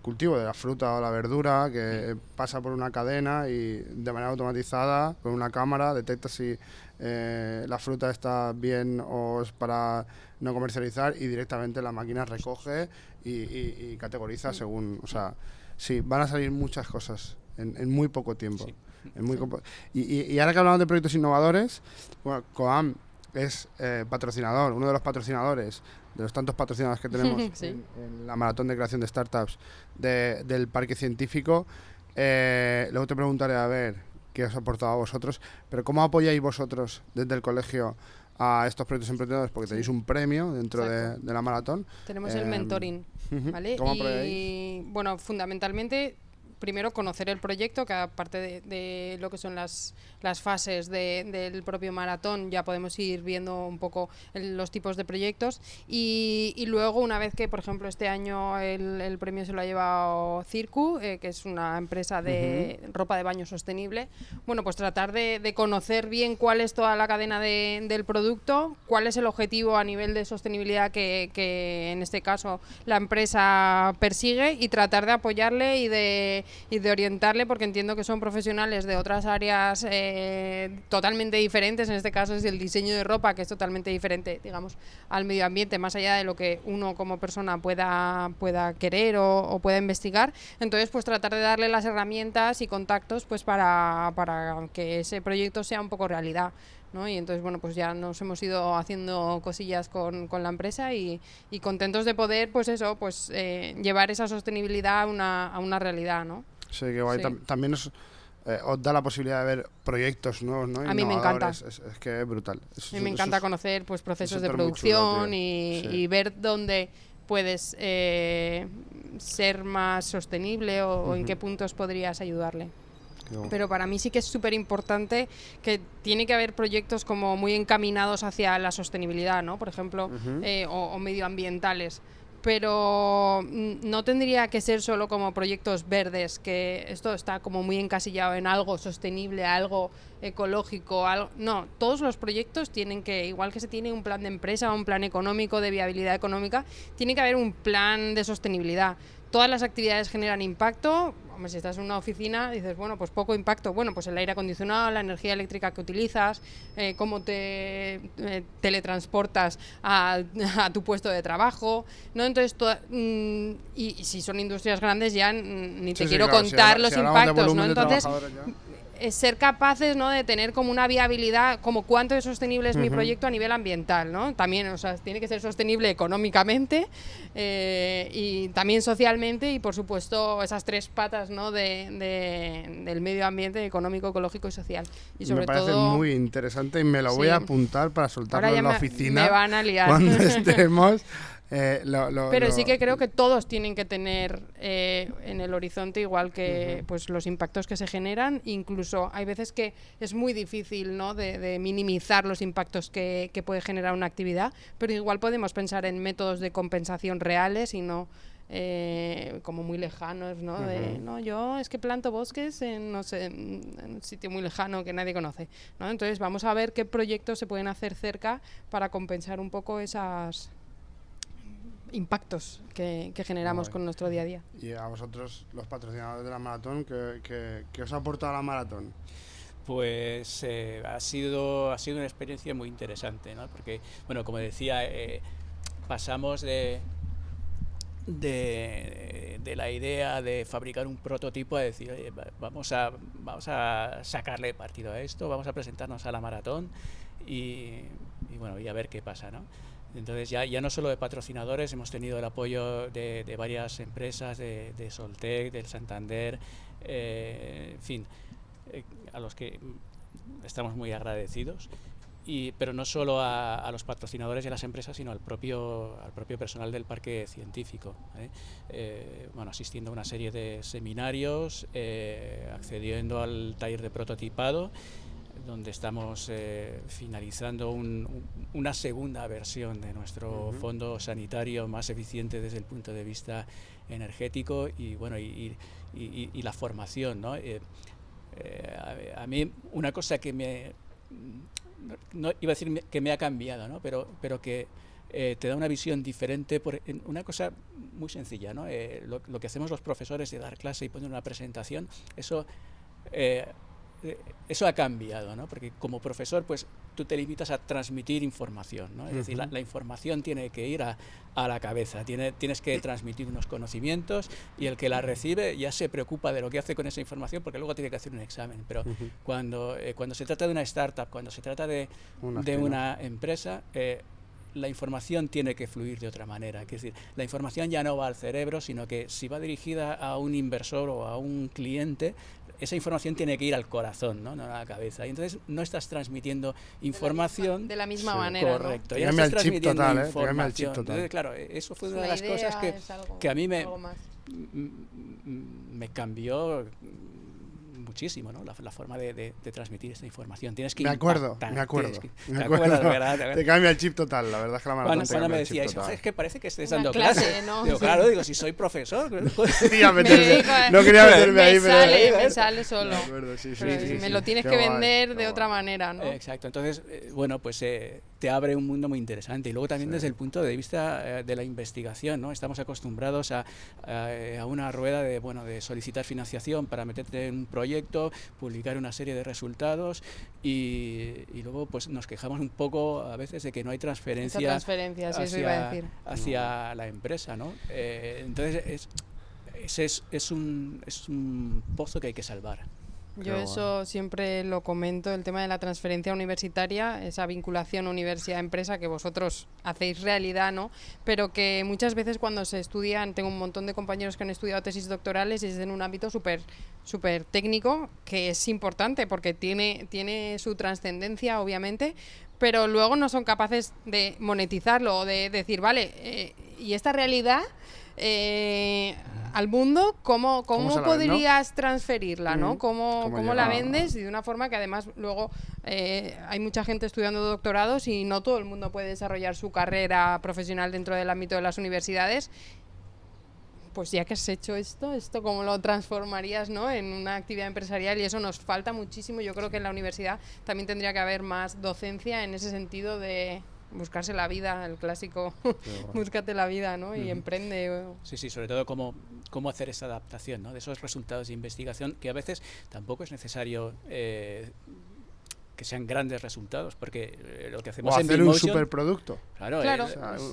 cultivo de la fruta o la verdura que pasa por una cadena y de manera automatizada con una cámara detecta si la fruta está bien o es para no comercializar y directamente la máquina recoge y categoriza según, o sea, sí, van a salir muchas cosas en muy poco tiempo. Sí. Y ahora que hablamos de proyectos innovadores, bueno, COAM es patrocinador, uno de los patrocinadores, de los tantos patrocinadores que tenemos en la maratón de creación de startups del parque científico. Luego te preguntaré a ver qué os ha aportado a vosotros, pero ¿cómo apoyáis vosotros desde el colegio a estos proyectos emprendedores? Porque tenéis un premio dentro de la maratón. Tenemos el mentoring, ¿vale? ¿Cómo apoyáis? Bueno, fundamentalmente primero conocer el proyecto, que aparte de lo que son las fases del propio maratón, ya podemos ir viendo un poco los tipos de proyectos y luego, una vez que, por ejemplo, este año el premio se lo ha llevado Circu, que es una empresa de ropa de baño sostenible, bueno, pues tratar de conocer bien cuál es toda la cadena del producto, cuál es el objetivo a nivel de sostenibilidad que en este caso la empresa persigue y tratar de apoyarle y de orientarle, porque entiendo que son profesionales de otras áreas totalmente diferentes. En este caso es el diseño de ropa, que es totalmente diferente, digamos, al medio ambiente, más allá de lo que uno como persona pueda querer o pueda investigar. Entonces, pues tratar de darle las herramientas y contactos pues para que ese proyecto sea un poco realidad, ¿no? Y entonces, bueno, pues ya nos hemos ido haciendo cosillas con la empresa y contentos de poder, pues eso, pues llevar esa sostenibilidad a una realidad, ¿no? Sí, que guay. Sí. También os da la posibilidad de ver proyectos nuevos, ¿no? A mí me encanta. Es que es brutal. A mí me encanta conocer pues procesos de producción y ver dónde puedes ser más sostenible o en qué puntos podrías ayudarle. Pero para mí sí que es súper importante que tiene que haber proyectos como muy encaminados hacia la sostenibilidad, ¿no? Por ejemplo, o medioambientales. Pero no tendría que ser solo como proyectos verdes, que esto está como muy encasillado en algo sostenible, algo ecológico, algo. No, todos los proyectos tienen que, igual que se tiene un plan de empresa, un plan económico, de viabilidad económica, tiene que haber un plan de sostenibilidad. Todas las actividades generan impacto. Hombre, si estás en una oficina, dices, bueno, pues poco impacto. Bueno, pues el aire acondicionado, la energía eléctrica que utilizas, cómo te teletransportas a tu puesto de trabajo, ¿no? Entonces, y si son industrias grandes ya ni te quiero contar los impactos, ¿no? Entonces, ser capaces, ¿no?, de tener como una viabilidad, como cuánto de sostenible es mi proyecto a nivel ambiental, ¿no? También, o sea, tiene que ser sostenible económicamente y también socialmente, y por supuesto esas tres patas, ¿no?, del medio ambiente, económico, ecológico y social. Y sobre me parece todo, muy interesante y me lo voy a apuntar para soltarlo en la oficina. Me van a liar. Cuando estemos. Pero sí que creo que todos tienen que tener en el horizonte, igual que pues los impactos que se generan. Incluso hay veces que es muy difícil, ¿no?, de minimizar los impactos que puede generar una actividad, pero igual podemos pensar en métodos de compensación reales y no como muy lejanos, ¿no? De, no, yo es que planto bosques en, no sé, en un sitio muy lejano que nadie conoce, ¿no? Entonces vamos a ver qué proyectos se pueden hacer cerca para compensar un poco esas impactos que generamos con nuestro día a día. Y a vosotros, los patrocinadores de la maratón, ¿qué os ha aportado la maratón? Pues ha sido una experiencia muy interesante, ¿no? Porque, bueno, como decía, pasamos de la idea de fabricar un prototipo a decir, oye, vamos a sacarle partido a esto, vamos a presentarnos a la maratón y bueno, y a ver qué pasa, ¿no? Entonces ya no solo de patrocinadores, hemos tenido el apoyo de varias empresas, de Soltec, del Santander, en fin, a los que estamos muy agradecidos. Pero no solo a los patrocinadores y a las empresas, sino al propio personal del parque científico, bueno, asistiendo a una serie de seminarios, accediendo al taller de prototipado, donde estamos finalizando una segunda versión de nuestro fondo sanitario más eficiente desde el punto de vista energético y bueno y la formación, ¿no? A mí una cosa que no iba a decir que me ha cambiado, ¿no? pero que te da una visión diferente por una cosa muy sencilla, ¿no? Lo que hacemos los profesores de dar clase y poner una presentación, eso ha cambiado, ¿no? Porque como profesor, pues tú te limitas a transmitir información, ¿no? Es decir, la información tiene que ir a la cabeza, tienes que transmitir unos conocimientos y el que la recibe ya se preocupa de lo que hace con esa información porque luego tiene que hacer un examen. Pero cuando se trata de una startup, cuando se trata de una empresa, la información tiene que fluir de otra manera. Es decir, la información ya no va al cerebro, sino que si va dirigida a un inversor o a un cliente, esa información tiene que ir al corazón, no a la cabeza. Y entonces no estás transmitiendo información de la misma manera. Correcto. ¿No? Ya estás transmitiendo información. Entonces, claro, eso fue una de las cosas que a mí me cambió muchísimo, ¿no? La forma de transmitir esta información. Tienes que me acuerdo. ¿Te acuerdas, verdad? Te cambia el chip total, la verdad es que la maratón cuando me decía eso, es que parece que estés dando clase, ¿no? Digo, claro, si soy profesor. No quería meterme ahí, pero me sale solo. Me lo tienes que vender de otra manera, ¿no? Exacto. Entonces, bueno, pues te abre un mundo muy interesante. Y luego también desde el punto de vista de la investigación, ¿no? Estamos acostumbrados a una rueda de solicitar financiación para meterte en un proyecto, publicar una serie de resultados y luego pues nos quejamos un poco a veces de que no hay transferencia hacia la empresa, ¿no? Entonces es un pozo que hay que salvar. Yo eso siempre lo comento, el tema de la transferencia universitaria, esa vinculación universidad-empresa que vosotros hacéis realidad, ¿no? Pero que muchas veces cuando se estudian, tengo un montón de compañeros que han estudiado tesis doctorales y es en un ámbito súper técnico, que es importante porque tiene su trascendencia, obviamente, pero luego no son capaces de monetizarlo o de decir, vale, y esta realidad... al mundo, ¿cómo podrías transferirla, ¿no? ¿Cómo la vendes? Y de una forma que además luego hay mucha gente estudiando doctorados y no todo el mundo puede desarrollar su carrera profesional dentro del ámbito de las universidades. Pues ya que has hecho esto ¿cómo lo transformarías, ¿no? En una actividad empresarial? Y eso nos falta muchísimo. Yo creo que en la universidad también tendría que haber más docencia en ese sentido de... buscarse la vida, el clásico, bueno. Búscate la vida, ¿no? Y emprende. Sí, sobre todo cómo hacer esa adaptación, ¿no? De esos resultados de investigación que a veces tampoco es necesario que sean grandes resultados, porque lo que hacemos en hacer un superproducto. Claro.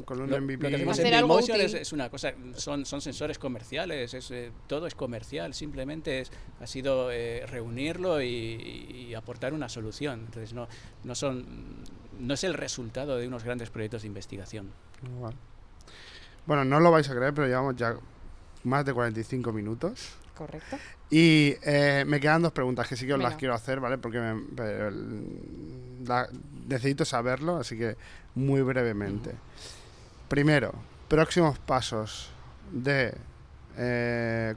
Con un MVP. Lo que hacemos en BeamMotion es una cosa, son sensores comerciales, todo es comercial, simplemente ha sido reunirlo y aportar una solución. Entonces no es el resultado de unos grandes proyectos de investigación. Bueno, no lo vais a creer, pero llevamos ya más de 45 minutos. Correcto. Y me quedan dos preguntas que sí que os las quiero hacer, ¿vale? Porque necesito saberlo, así que muy brevemente. Primero, próximos pasos de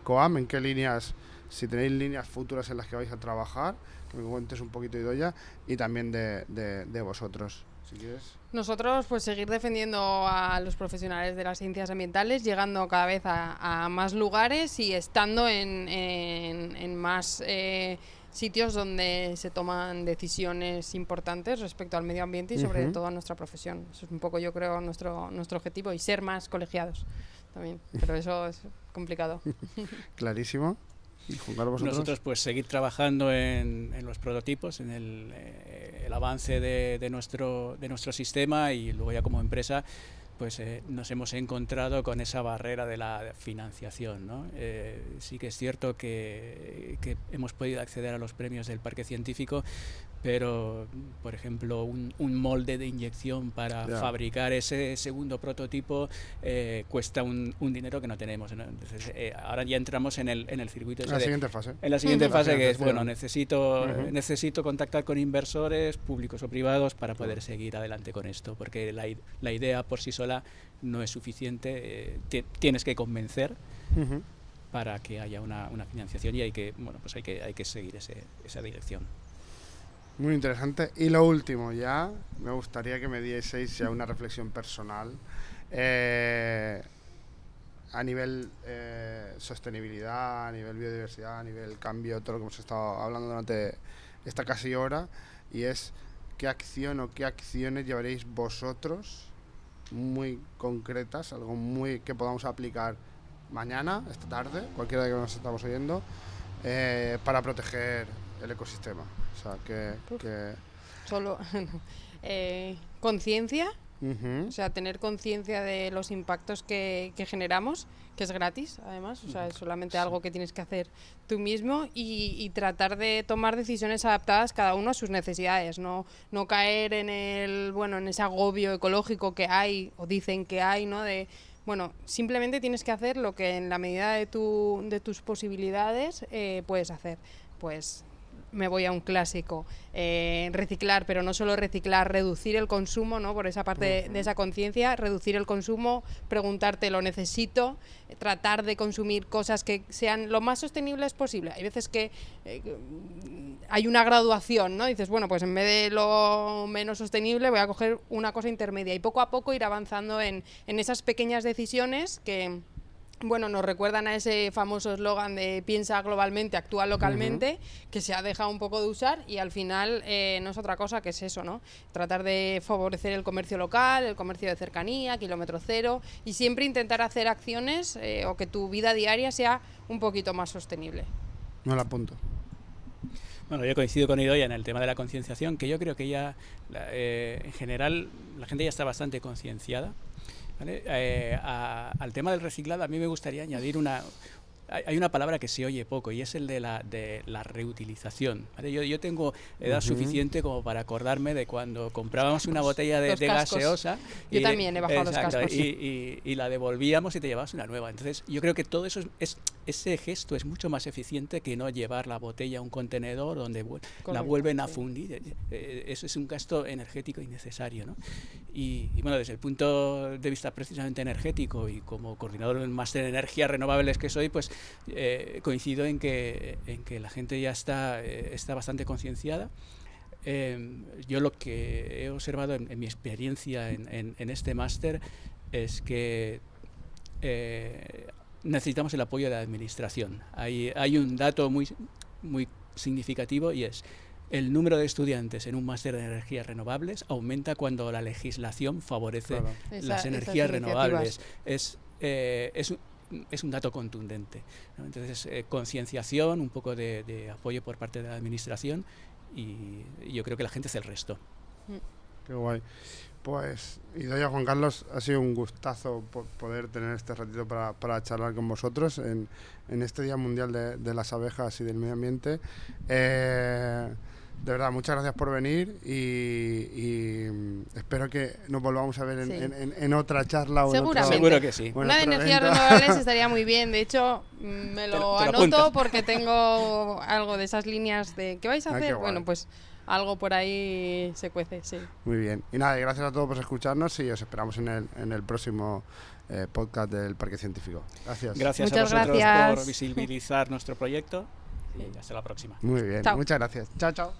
COAM, ¿en qué líneas, si tenéis líneas futuras en las que vais a trabajar? Que me cuentes un poquito, Idoia, y también de vosotros, si quieres. Nosotros, pues seguir defendiendo a los profesionales de las ciencias ambientales, llegando cada vez a más lugares y estando en más sitios donde se toman decisiones importantes respecto al medio ambiente y sobre todo a nuestra profesión. Eso es un poco, yo creo, nuestro objetivo, y ser más colegiados también, pero eso es complicado. Clarísimo. ¿Y nosotros pues seguir trabajando en los prototipos, en el avance de nuestro sistema, y luego ya como empresa pues nos hemos encontrado con esa barrera de la financiación, ¿no? Sí que es cierto que hemos podido acceder a los premios del Parque Científico, pero por ejemplo un molde de inyección para fabricar ese segundo prototipo cuesta un dinero que no tenemos, ¿no? Entonces ahora ya entramos en el circuito en la siguiente fase. En la siguiente fase, que es, bueno, necesito contactar con inversores públicos o privados para poder seguir adelante con esto, porque la idea por sí sola no es suficiente, tienes que convencer para que haya una financiación, y hay que seguir esa dirección. Muy interesante. Y lo último, ya me gustaría que me dieseis ya una reflexión personal a nivel sostenibilidad, a nivel biodiversidad, a nivel cambio, todo lo que hemos estado hablando durante esta casi hora, y es qué acción o qué acciones llevaréis vosotros muy concretas, algo muy que podamos aplicar mañana, esta tarde, cualquiera de que nos estamos oyendo, para proteger el ecosistema. O sea, que solo conciencia, o sea, tener conciencia de los impactos que generamos, que es gratis, además, o sea, es solamente algo que tienes que hacer tú mismo, y tratar de tomar decisiones adaptadas cada uno a sus necesidades, no caer en ese agobio ecológico que hay, o dicen que hay, ¿no? Simplemente tienes que hacer lo que en la medida de tus posibilidades puedes hacer. Pues me voy a un clásico, reciclar, pero no solo reciclar, reducir el consumo, ¿no? Por esa parte de esa conciencia, reducir el consumo, preguntarte, ¿lo necesito? Tratar de consumir cosas que sean lo más sostenibles posible. Hay veces que hay una graduación, ¿no? Dices, bueno, pues en vez de lo menos sostenible voy a coger una cosa intermedia, y poco a poco ir avanzando en esas pequeñas decisiones que, bueno, nos recuerdan a ese famoso eslogan de piensa globalmente, actúa localmente, que se ha dejado un poco de usar, y al final no es otra cosa que es eso, ¿no? Tratar de favorecer el comercio local, el comercio de cercanía, kilómetro cero, y siempre intentar hacer acciones o que tu vida diaria sea un poquito más sostenible. No lo apunto. Bueno, yo coincido con Idoia en el tema de la concienciación, que yo creo que ya en general la gente ya está bastante concienciada. ¿Vale? Al tema del reciclado, a mí me gustaría añadir hay una palabra que se oye poco y es el de la reutilización, ¿vale? Yo tengo edad suficiente como para acordarme de cuando comprábamos una botella de gaseosa. Yo también he bajado los cascos. Y la devolvíamos y te llevabas una nueva. Entonces yo creo que todo eso ese gesto es mucho más eficiente que no llevar la botella a un contenedor donde la vuelven a fundir. Eso es un gasto energético innecesario, ¿no? Y bueno, desde el punto de vista precisamente energético y como coordinador del máster de energías renovables que soy, pues coincido en que la gente ya está bastante concienciada. Yo lo que he observado en mi experiencia en este máster es que necesitamos el apoyo de la administración. Hay un dato muy significativo y es el número de estudiantes en un máster de energías renovables aumenta cuando la legislación favorece las energías renovables. Es un dato contundente, ¿no? Entonces, concienciación, un poco de apoyo por parte de la administración y yo creo que la gente hace el resto. Qué guay. Pues, Idoia, Juan Carlos, ha sido un gustazo poder tener este ratito para charlar con vosotros en este Día Mundial de las Abejas y del Medio Ambiente. De verdad, muchas gracias por venir y espero que nos volvamos a ver en otra charla. Seguramente. Seguro que sí. Una de energías renovables estaría muy bien. De hecho, me lo anoto porque tengo algo de esas líneas de ¿qué vais a hacer? Bueno, pues algo por ahí se cuece, sí. Muy bien. Y nada, gracias a todos por escucharnos y os esperamos en el próximo podcast del Parque Científico. Gracias. Gracias a vosotros por visibilizar nuestro proyecto y hasta la próxima. Muy bien. Chao. Muchas gracias. Chao, chao.